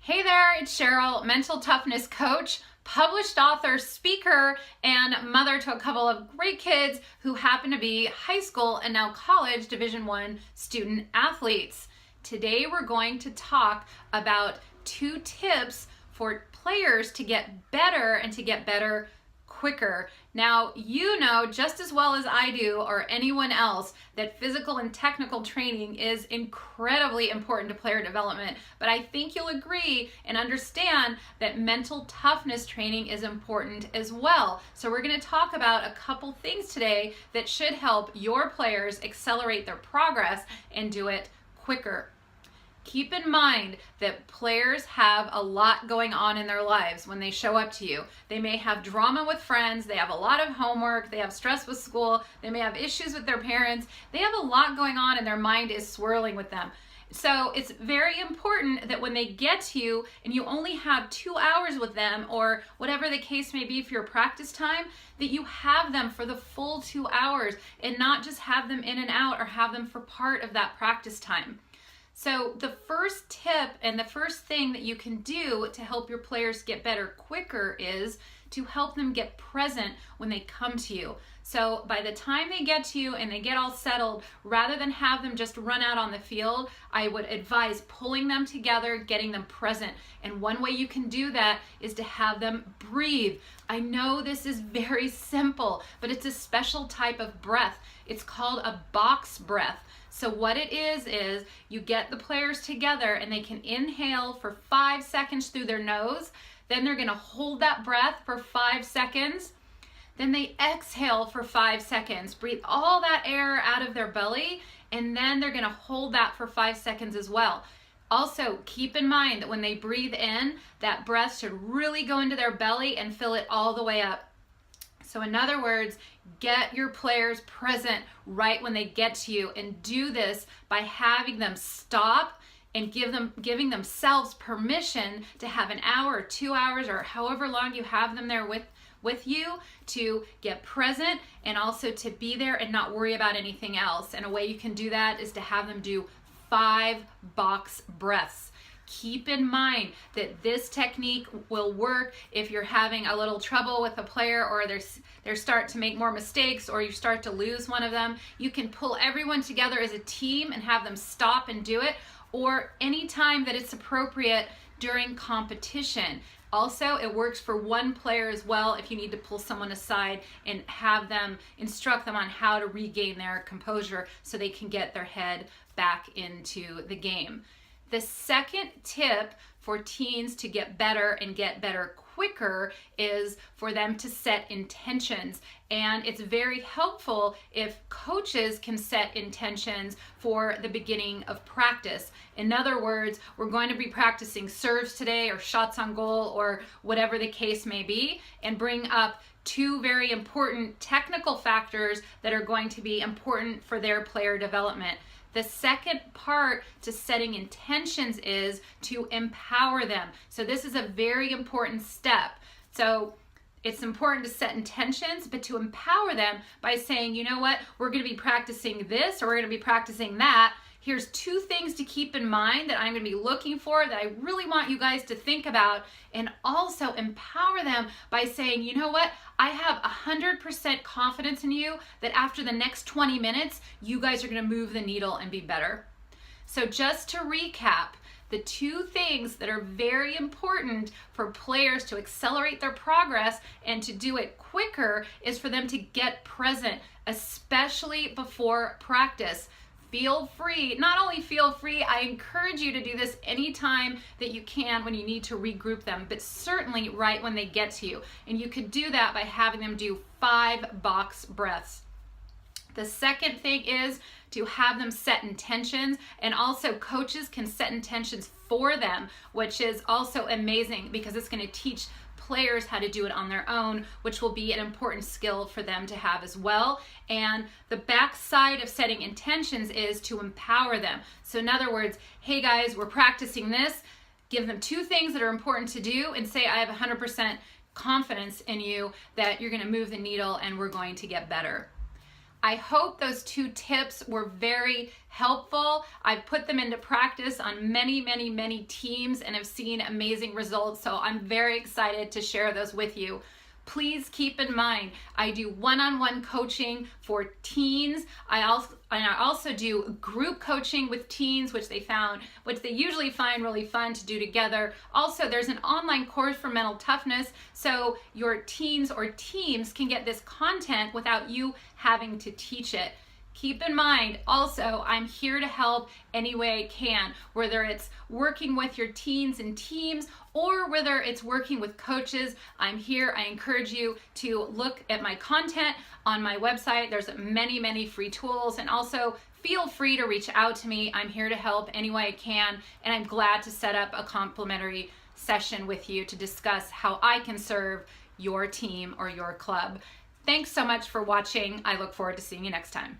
Hey there, it's Sheryl, mental toughness coach, published author, speaker, and mother to a couple of great kids who happen to be high school and now college Division I student athletes. Today we're going to talk about 2 tips for players to get better and to get better quicker. Now, you know just as well as I do or anyone else that physical and technical training is incredibly important to player development, but I think you'll agree and understand that mental toughness training is important as well. So we're going to talk about a couple things today that should help your players accelerate their progress and do it quicker. Keep in mind that players have a lot going on in their lives when they show up to you. They may have drama with friends, they have a lot of homework, they have stress with school, they may have issues with their parents. They have a lot going on and their mind is swirling with them. So it's very important that when they get to you and you only have 2 hours with them or whatever the case may be for your practice time, that you have them for the full 2 hours and not just have them in and out or have them for part of that practice time. So the first tip and the first thing that you can do to help your players get better quicker is to help them get present when they come to you. So by the time they get to you and they get all settled, rather than have them just run out on the field, I would advise pulling them together, getting them present. And one way you can do that is to have them breathe. I know this is very simple, but it's a special type of breath. It's called a box breath. So what it is you get the players together and they can inhale for 5 seconds through their nose. Then they're gonna hold that breath for 5 seconds. Then they exhale for 5 seconds. Breathe all that air out of their belly, and then they're gonna hold that for 5 seconds as well. Also, keep in mind that when they breathe in, that breath should really go into their belly and fill it all the way up. So in other words, get your players present right when they get to you, and do this by having them stop and giving themselves permission to have an hour or 2 hours or however long you have them there with you to get present and also to be there and not worry about anything else. And a way you can do that is to have them do 5 box breaths. Keep in mind that this technique will work if you're having a little trouble with a player or they're start to make more mistakes or you start to lose one of them. You can pull everyone together as a team and have them stop and do it, or any time that it's appropriate during competition. Also, it works for one player as well if you need to pull someone aside and have them instruct them on how to regain their composure so they can get their head back into the game. The second tip for teens to get better and get better quicker is for them to set intentions. And it's very helpful if coaches can set intentions for the beginning of practice. In other words, we're going to be practicing serves today or shots on goal or whatever the case may be, and bring up 2 very important technical factors that are going to be important for their player development. The second part to setting intentions is to empower them. So this is a very important step. So it's important to set intentions, but to empower them by saying, you know what, we're going to be practicing this or we're going to be practicing that. Here's 2 things to keep in mind that I'm going to be looking for that I really want you guys to think about, and also empower them by saying, you know what, I have 100% confidence in you that after the next 20 minutes, you guys are going to move the needle and be better. So just to recap, the 2 things that are very important for players to accelerate their progress and to do it quicker is for them to get present, especially before practice. Feel free, not only feel free, I encourage you to do this anytime that you can when you need to regroup them, but certainly right when they get to you. And you could do that by having them do 5 box breaths. The second thing is to have them set intentions, and also coaches can set intentions for them, which is also amazing because it's going to teach players how to do it on their own, which will be an important skill for them to have as well. And the backside of setting intentions is to empower them. So in other words, hey guys, we're practicing this. Give them 2 things that are important to do and say, I have 100% confidence in you that you're going to move the needle and we're going to get better. I hope those 2 tips were very helpful. I've put them into practice on many teams and have seen amazing results, so I'm very excited to share those with you. Please keep in mind, I do one-on-one coaching for teens. I also do group coaching with teens, which they usually find really fun to do together. Also, there's an online course for mental toughness, so your teens or teams can get this content without you having to teach it. Keep in mind, also, I'm here to help any way I can, whether it's working with your teens and teams or whether it's working with coaches. I'm here. I encourage you to look at my content on my website. There's many free tools, and also feel free to reach out to me. I'm here to help any way I can, and I'm glad to set up a complimentary session with you to discuss how I can serve your team or your club. Thanks so much for watching. I look forward to seeing you next time.